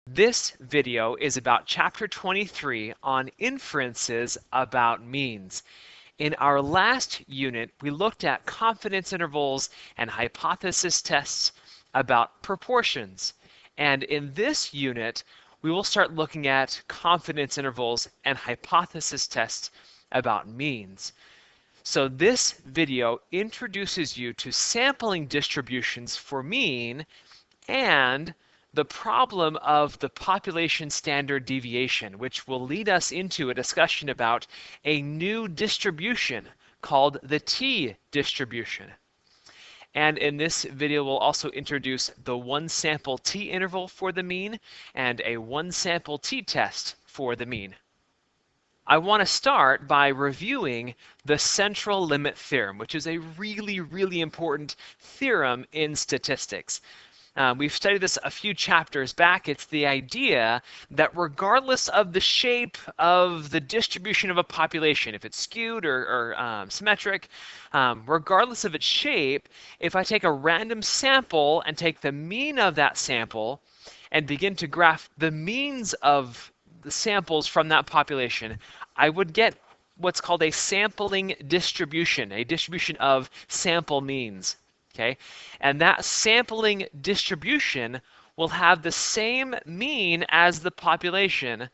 This video is about Chapter 23 on inferences about means. In our last unit, we looked at confidence intervals and hypothesis tests about proportions. And in this unit, we will start looking at confidence intervals and hypothesis tests about means. So this video introduces you to sampling distributions for mean and the problem of the population standard deviation, which will lead us into a discussion about a new distribution called the t-distribution. And in this video, we'll also introduce the one sample t-interval for the mean and a one sample t-test for the mean. I want to start by reviewing the central limit theorem, which is a really important theorem in statistics. We've studied this a few chapters back. It's the idea that regardless of the shape of the distribution of a population, if it's skewed or symmetric, regardless of its shape, if I take a random sample and take the mean of that sample and begin to graph the means of the samples from that population, I would get what's called a sampling distribution, a distribution of sample means. Okay, and that sampling distribution will have the same mean as the population,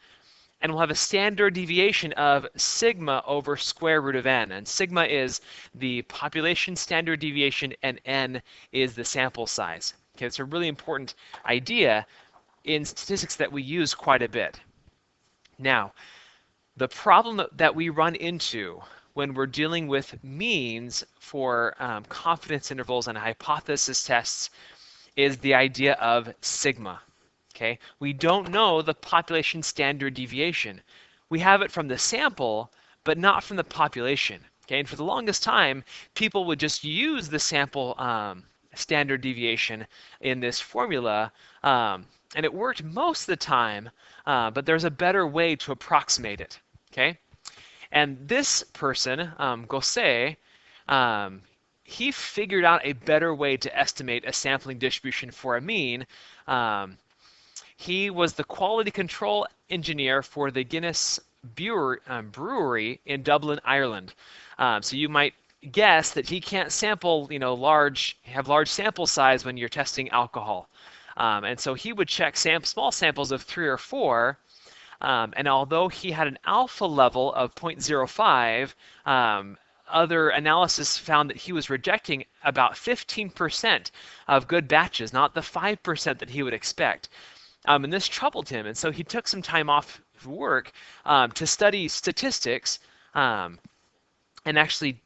and will have a standard deviation of sigma over square root of n. And sigma is the population standard deviation, and n is the sample size. Okay, it's a really important idea in statistics that we use quite a bit. Now, the problem that we run into when we're dealing with means for confidence intervals and hypothesis tests is the idea of sigma. Okay, we don't know the population standard deviation. We have it from the sample, but not from the population. Okay, and for the longest time, people would just use the sample standard deviation in this formula, and it worked most of the time, but there's a better way to approximate it. Okay. And this person, Gosset, he figured out a better way to estimate a sampling distribution for a mean. He was the quality control engineer for the Guinness brewery in Dublin, Ireland. So you might guess that he can't sample, have large sample size when you're testing alcohol. And so he would check small samples of 3 or 4. And although he had an alpha level of 0.05, other analysis found that he was rejecting about 15% of good batches, not the 5% that he would expect. And this troubled him, and so he took some time off work to study statistics and actually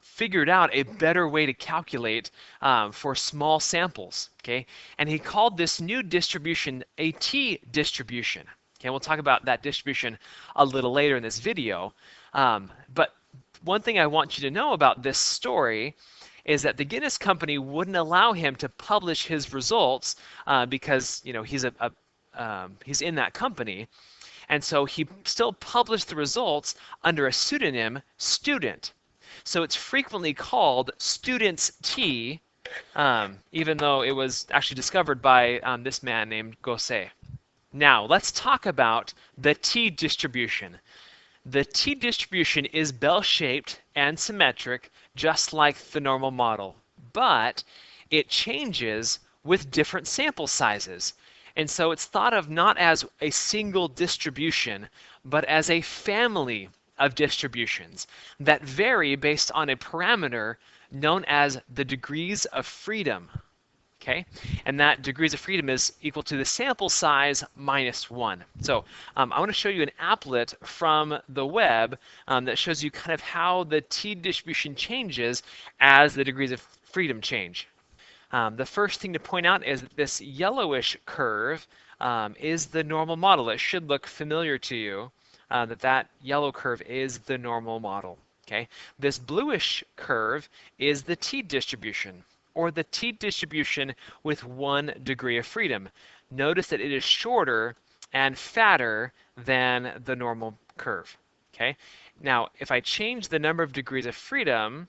figured out a better way to calculate for small samples. Okay, and he called this new distribution a t-distribution. Okay, we'll talk about that distribution a little later in this video. But one thing I want you to know about this story is that the Guinness company wouldn't allow him to publish his results because he's in that company, and so he still published the results under a pseudonym, Student. So it's frequently called Student's T, even though it was actually discovered by this man named Gosset. Now, let's talk about the t-distribution. The t-distribution is bell-shaped and symmetric, just like the normal model, but it changes with different sample sizes. And so it's thought of not as a single distribution, but as a family of distributions that vary based on a parameter known as the degrees of freedom. Okay, and that degrees of freedom is equal to the sample size minus 1. So I want to show you an applet from the web that shows you kind of how the t-distribution changes as the degrees of freedom change. The first thing to point out is that this yellowish curve is the normal model. It should look familiar to you, that yellow curve is the normal model. Okay, this bluish curve is the t-distribution, or the t-distribution with 1 degree of freedom. Notice that it is shorter and fatter than the normal curve. Okay. Now, if I change the number of degrees of freedom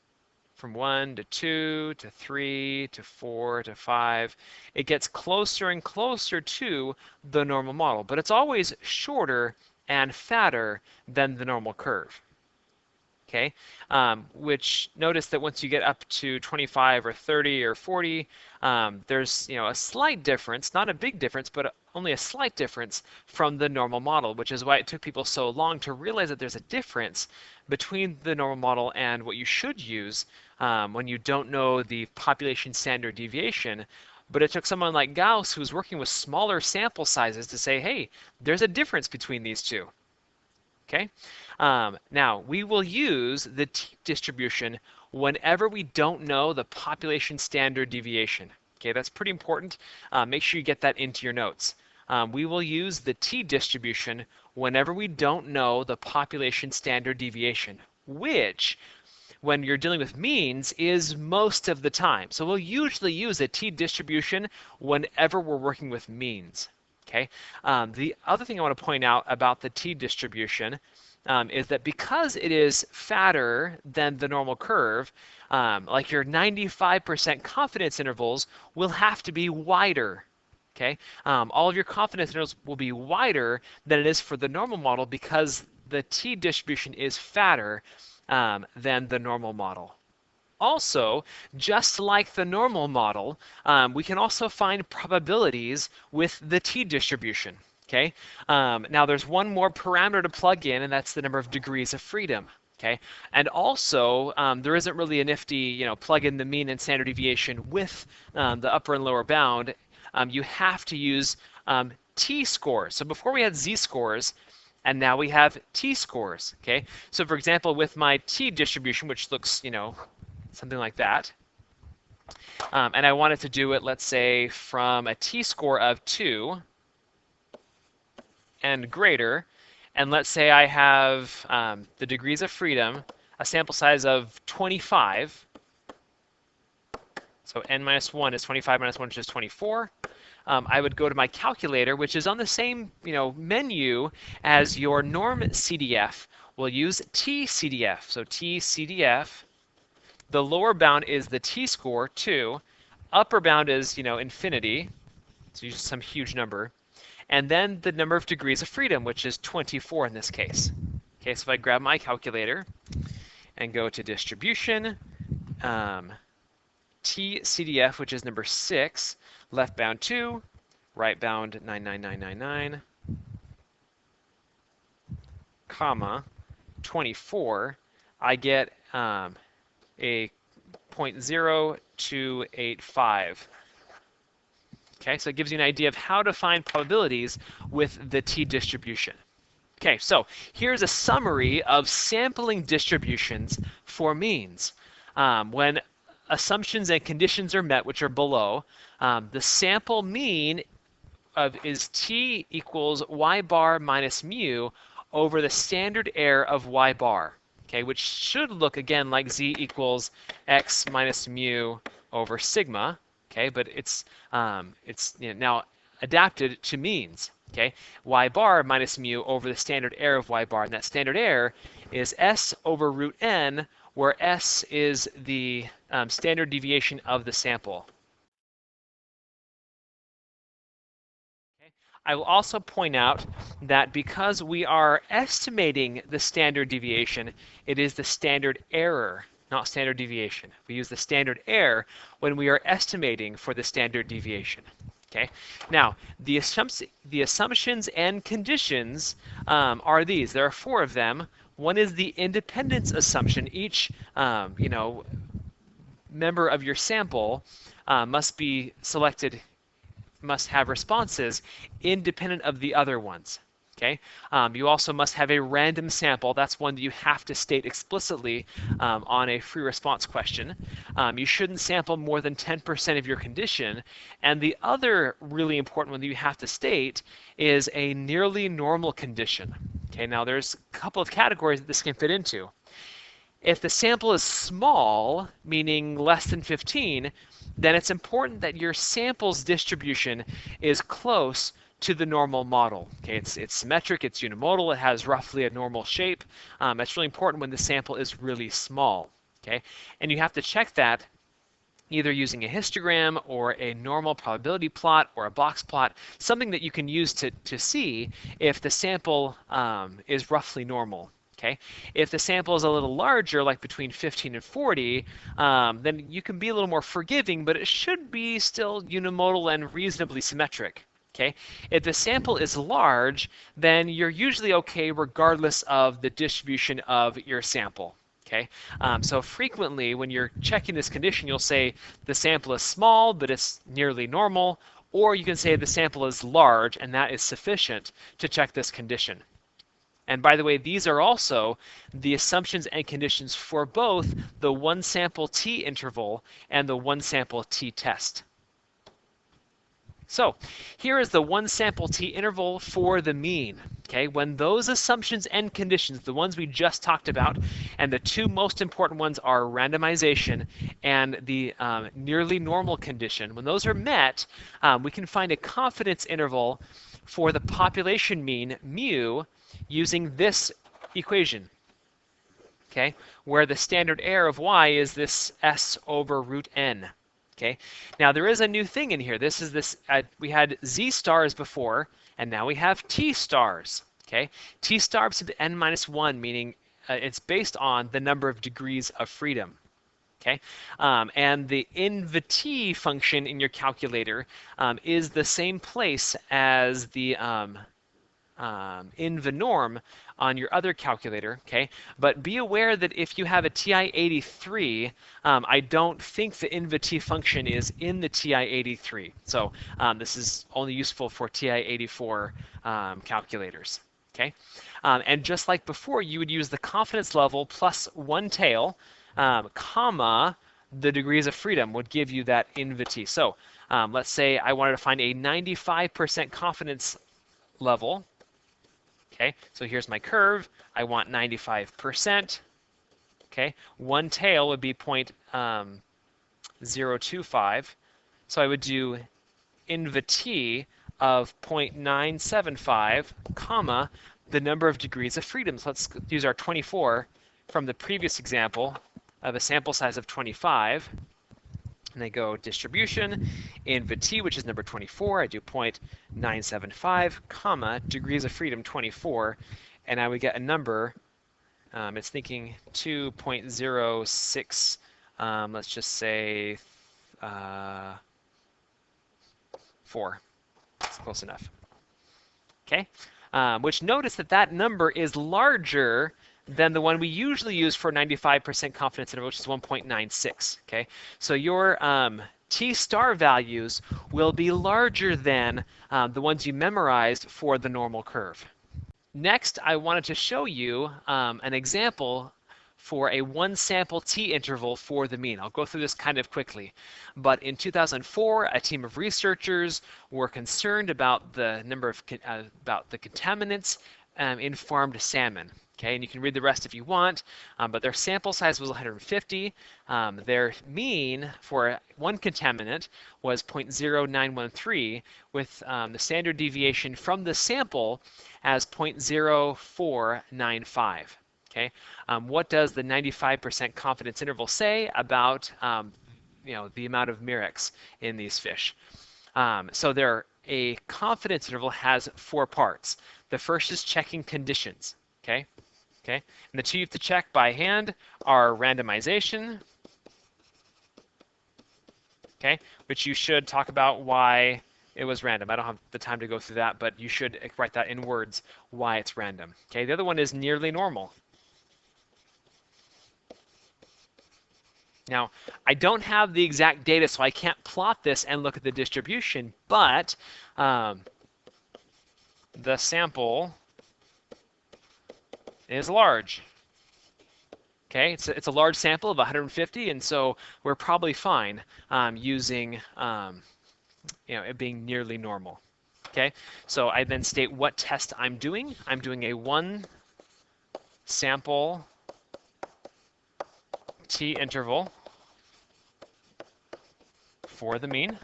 from 1 to 2 to 3 to 4 to 5. It gets closer and closer to the normal model, but it's always shorter and fatter than the normal curve. Okay, which notice that once you get up to 25 or 30 or 40, there's a slight difference, not a big difference, but only a slight difference from the normal model, which is why it took people so long to realize that there's a difference between the normal model and what you should use when you don't know the population standard deviation. But it took someone like Gauss, who was working with smaller sample sizes, to say, hey, there's a difference between these two. Okay, now we will use the t-distribution whenever we don't know the population standard deviation. Okay, that's pretty important. Make sure you get that into your notes. We will use the t-distribution whenever we don't know the population standard deviation, which, when you're dealing with means, is most of the time. So we'll usually use a t-distribution whenever we're working with means. Okay. The other thing I want to point out about the t-distribution is that because it is fatter than the normal curve, like your 95% confidence intervals will have to be wider. Okay. All of your confidence intervals will be wider than it is for the normal model because the t-distribution is fatter than the normal model. Also, just like the normal model, we can also find probabilities with the t-distribution. Okay. Now there's one more parameter to plug in, and that's the number of degrees of freedom. Okay. And also, there isn't really a nifty, plug in the mean and standard deviation with the upper and lower bound. You have to use t-scores. So before we had z-scores, and now we have t-scores. Okay. So for example, with my t-distribution, which looks, something like that. And I wanted to do it, let's say, from a t-score of 2 and greater. And let's say I have the degrees of freedom, a sample size of 25. So n minus 1 is 25 minus 1, which is 24. I would go to my calculator, which is on the same menu as your norm CDF. We'll use t-CDF. So t-CDF. The lower bound is the t-score, 2. Upper bound is, infinity, so use some huge number. And then the number of degrees of freedom, which is 24 in this case. Okay, so if I grab my calculator and go to distribution, t-CDF, which is number 6, left bound 2, right bound 99999, comma, 24, I get a 0.0285. Okay, so it gives you an idea of how to find probabilities with the t-distribution. Okay, so here's a summary of sampling distributions for means. When assumptions and conditions are met, which are below, the sample mean is t equals y bar minus mu over the standard error of y bar. Okay, which should look again like z equals x minus mu over sigma. Okay, but it's now adapted to means. Okay, y bar minus mu over the standard error of y bar, and that standard error is s over root n, where s is the standard deviation of the sample. I will also point out that because we are estimating the standard deviation, it is the standard error, not standard deviation. We use the standard error when we are estimating for the standard deviation. Okay. Now, the assumptions and conditions are these. There are 4 of them. One is the independence assumption. Each, member of your sample must be selected, must have responses independent of the other ones. Okay. You also must have a random sample. That's one that you have to state explicitly on a free response question. You shouldn't sample more than 10% of your condition. And the other really important one that you have to state is a nearly normal condition. Okay. Now there's a couple of categories that this can fit into. If the sample is small, meaning less than 15, then it's important that your sample's distribution is close to the normal model. Okay, it's symmetric, it's unimodal, it has roughly a normal shape. That's really important when the sample is really small. Okay, and you have to check that either using a histogram or a normal probability plot or a box plot, something that you can use to see if the sample is roughly normal. Okay, if the sample is a little larger, like between 15 and 40, then you can be a little more forgiving, but it should be still unimodal and reasonably symmetric. Okay, if the sample is large, then you're usually okay regardless of the distribution of your sample. Okay, so frequently when you're checking this condition, you'll say the sample is small, but it's nearly normal, or you can say the sample is large, and that is sufficient to check this condition. And by the way, these are also the assumptions and conditions for both the one sample t interval and the one sample t-test. So here is the one sample t interval for the mean. Okay, when those assumptions and conditions, the ones we just talked about, and the two most important ones are randomization and the nearly normal condition, when those are met, we can find a confidence interval for the population mean, mu, using this equation. Okay, where the standard error of y is this s over root n. Okay, now there is a new thing in here. This is this, we had z stars before, and now we have t stars. Okay, t stars to the n minus 1, meaning it's based on the number of degrees of freedom. Okay, and the invt function in your calculator is the same place as the inv-norm on your other calculator, okay? But be aware that if you have a TI-83, I don't think the inv-t function is in the TI-83. So this is only useful for TI-84 calculators, okay? And just like before, you would use the confidence level plus one tail, comma, the degrees of freedom would give you that inv-t. So let's say I wanted to find a 95% confidence level. Okay, so here's my curve. I want 95%. Okay, one tail would be 0.025. So I would do inv-t of 0.975, comma, the number of degrees of freedom. So let's use our 24 from the previous example of a sample size of 25. And I go distribution, inv-t, which is number 24, I do 0.975, comma, degrees of freedom 24, and I would get a number, it's thinking 2.06, let's just say 4. That's close enough. Okay, which notice that that number is larger than the one we usually use for 95% confidence interval, which is 1.96. Okay, so your t star values will be larger than the ones you memorized for the normal curve. Next, I wanted to show you an example for a one sample t interval for the mean. I'll go through this kind of quickly. But in 2004, a team of researchers were concerned about the number of about the contaminants in farmed salmon. Okay, and you can read the rest if you want, but their sample size was 150. Their mean for one contaminant was 0.0913, with the standard deviation from the sample as 0.0495. Okay, what does the 95% confidence interval say about the amount of Mirex in these fish? So a confidence interval has 4 parts. The first is checking conditions. Okay, and the two you have to check by hand are randomization. Okay, which you should talk about why it was random. I don't have the time to go through that, but you should write that in words why it's random. Okay, the other one is nearly normal. Now, I don't have the exact data, so I can't plot this and look at the distribution, but the sample is large. Okay, it's a large sample of 150, and so we're probably fine using it being nearly normal. Okay, so I then state what test I'm doing. I'm doing a one sample t interval for the mean.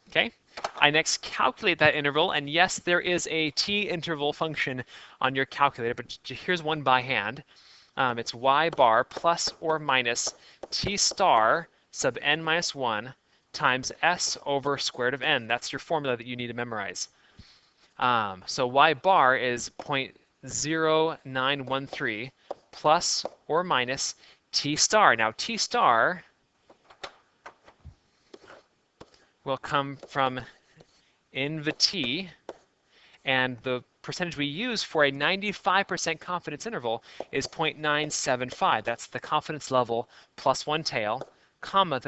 Okay, I next calculate that interval, and yes, there is a t interval function on your calculator, but here's one by hand. it's y bar plus or minus t star sub n minus 1 times s over square root of n. That's your formula that you need to memorize. So y bar is 0.0913 plus or minus t star. Now t star will come from NVT, and the percentage we use for a 95% confidence interval is 0.975. That's the confidence level plus one tail, comma,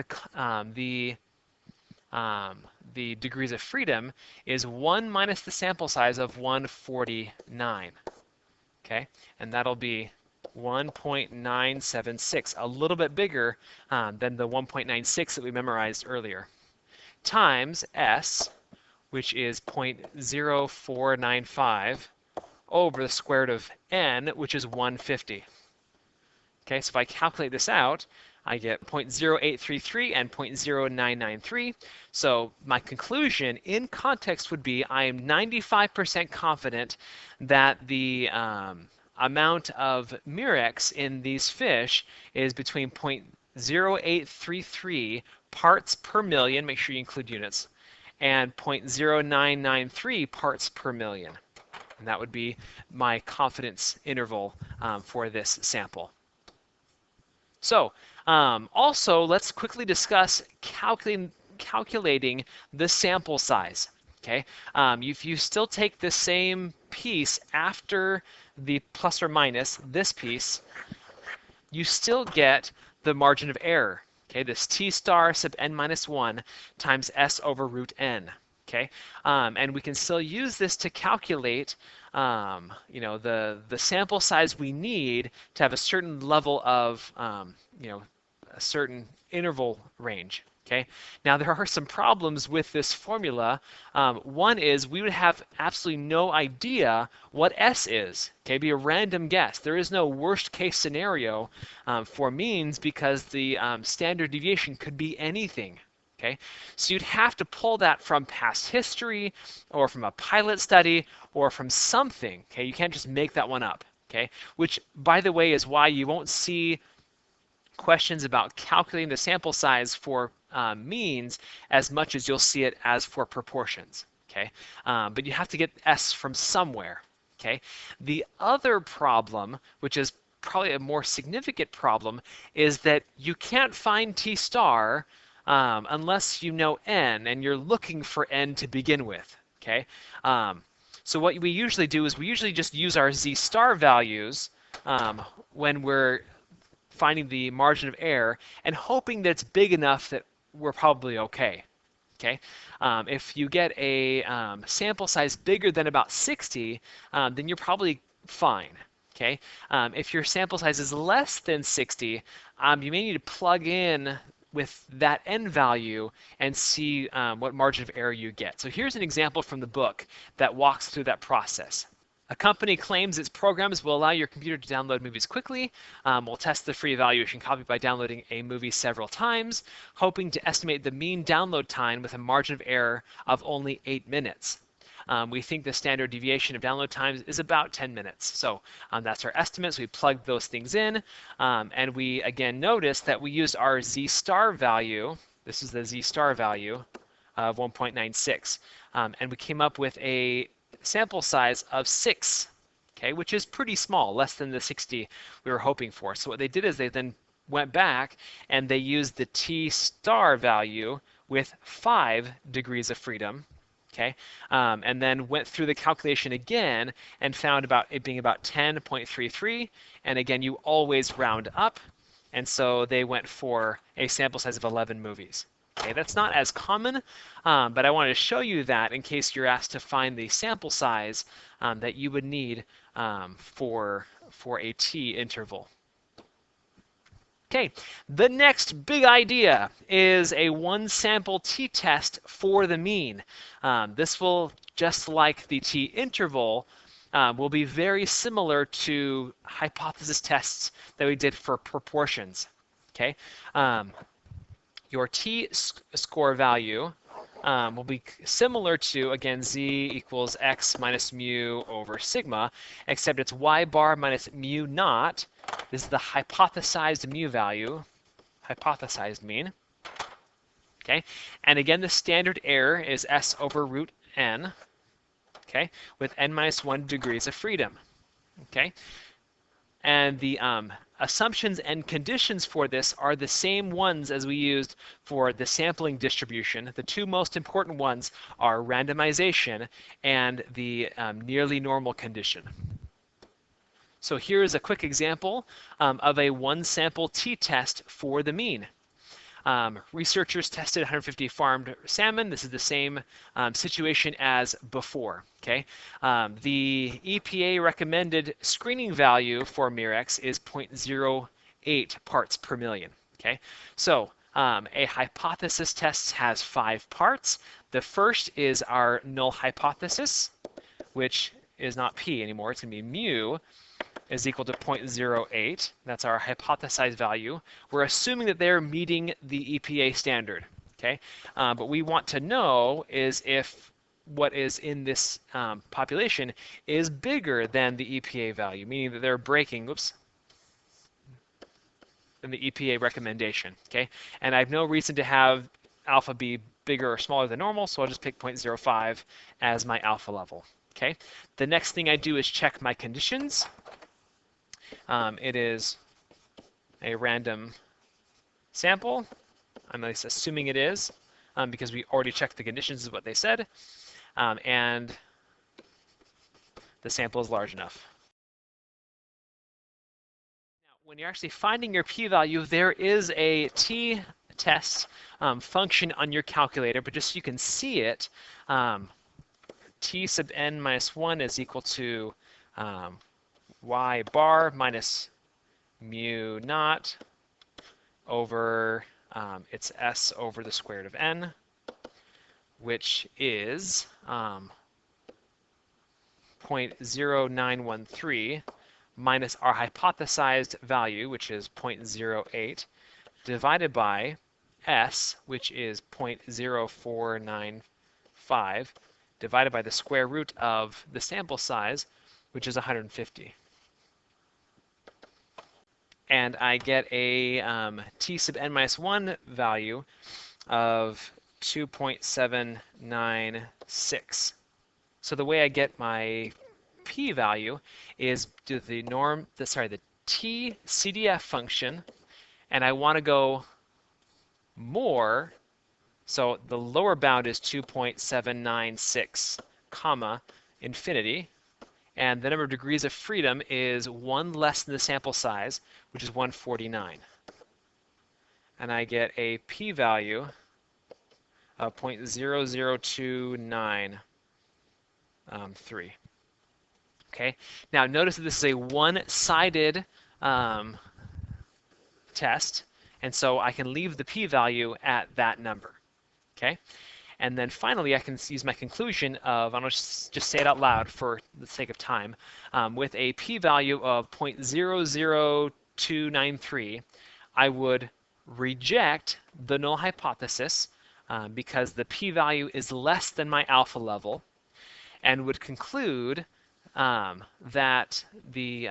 the degrees of freedom is 1 minus the sample size of 149. Okay, and that'll be 1.976, a little bit bigger than the 1.96 that we memorized earlier, times S, which is 0.0495 over the square root of n, which is 150. Okay, so if I calculate this out, I get 0.0833 and 0.0993. So my conclusion in context would be I am 95% confident that the amount of Murex in these fish is between 0.0833 parts per million, make sure you include units, and 0.0993 parts per million. And that would be my confidence interval for this sample. So also, let's quickly discuss calculating the sample size. Okay, if you still take the same piece after the plus or minus this piece, you still get the margin of error. Okay, this t star sub n minus 1 times s over root n. Okay, and we can still use this to calculate the sample size we need to have a certain level of a certain interval range. Okay, now there are some problems with this formula. One is we would have absolutely no idea what S is. Okay, be a random guess. There is no worst case scenario for means because the standard deviation could be anything. Okay, so you'd have to pull that from past history or from a pilot study or from something. Okay, you can't just make that one up. Okay, which by the way is why you won't see questions about calculating the sample size for means as much as you'll see it as for proportions. Okay, but you have to get S from somewhere. Okay, the other problem, which is probably a more significant problem, is that you can't find T star unless you know n, and you're looking for n to begin with. Okay, so what we usually do is we usually just use our z star values when we're finding the margin of error and hoping that it's big enough that we're probably okay. Okay, if you get a sample size bigger than about 60, then you're probably fine. Okay, if your sample size is less than 60, you may need to plug in with that n value and see what margin of error you get. So here's an example from the book that walks through that process. A company claims its programs will allow your computer to download movies quickly. We'll test the free evaluation copy by downloading a movie several times, hoping to estimate the mean download time with a margin of error of only 8 minutes. We think the standard deviation of download times is about 10 minutes. So that's our estimates. We plugged those things in, and we again notice that we used our z star value. This is the z star value of 1.96, and we came up with a sample size of 6, okay, which is pretty small, less than the 60 we were hoping for. So what they did is they then went back and they used the t star value with 5 degrees of freedom, okay, and then went through the calculation again and found about it being about 10.33, and again you always round up, and so they went for a sample size of 11 movies. Okay, that's not as common, but I wanted to show you that in case you're asked to find the sample size that you would need for a t interval. Okay, the next big idea is a one sample t-test for the mean. This will, just like the t-interval, will be very similar to hypothesis tests that we did for proportions. Okay, your t-score value will be similar to, again, z equals x minus mu over sigma, except it's y bar minus mu naught. This is the hypothesized mu value, hypothesized mean. Okay, and again, the standard error is s over root n, okay, with n minus 1 degrees of freedom. Okay, and the assumptions and conditions for this are the same ones as we used for the sampling distribution. The two most important ones are randomization and the nearly normal condition. So here is a quick example of a one-sample t-test for the mean. Researchers tested 150 farmed salmon. This is the same situation as before. Okay, the EPA recommended screening value for Mirex is 0.08 parts per million. Okay, so a hypothesis test has 5 parts. The first is our null hypothesis, which is not p anymore. It's going to be mu is equal to 0.08. That's our hypothesized value. We're assuming that they're meeting the EPA standard. Okay, but we want to know is if what is in this population is bigger than the EPA value, meaning that they're breaking, than the EPA recommendation. Okay, and I have no reason to have alpha be bigger or smaller than normal, so I'll just pick 0.05 as my alpha level. Okay, the next thing I do is check my conditions. It is a random sample. I'm at least assuming it is because we already checked the conditions is what they said. And the sample is large enough. Now, when you're actually finding your p-value, there is a t-test function on your calculator, but just so you can see it, t sub n minus 1 is equal to y bar minus mu naught over it's s over the square root of n, which is 0.0913 minus our hypothesized value, which is 0.08, divided by s, which is 0.0495, divided by the square root of the sample size, which is 150. And I get a t sub n minus 1 value of 2.796. So the way I get my p-value is do the t CDF function, and I want to go more. So the lower bound is 2.796, comma, infinity. And the number of degrees of freedom is 1 less than the sample size, which is 149. And I get a p-value of 0.00293. Okay. Now notice that this is a one-sided test, and so I can leave the p-value at that number. Okay. And then finally, I can use my conclusion of, I'm going to just say it out loud for the sake of time, with a p-value of 0.00293, I would reject the null hypothesis because the p-value is less than my alpha level, and would conclude that the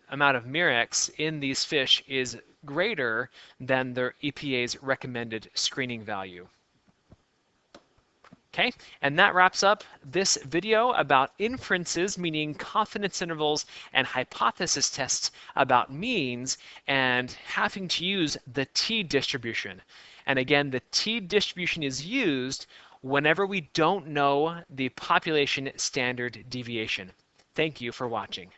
amount of Mirex in these fish is greater than their EPA's recommended screening value. Okay, and that wraps up this video about inferences, meaning confidence intervals, and hypothesis tests about means, and having to use the t-distribution. And again, the t-distribution is used whenever we don't know the population standard deviation. Thank you for watching.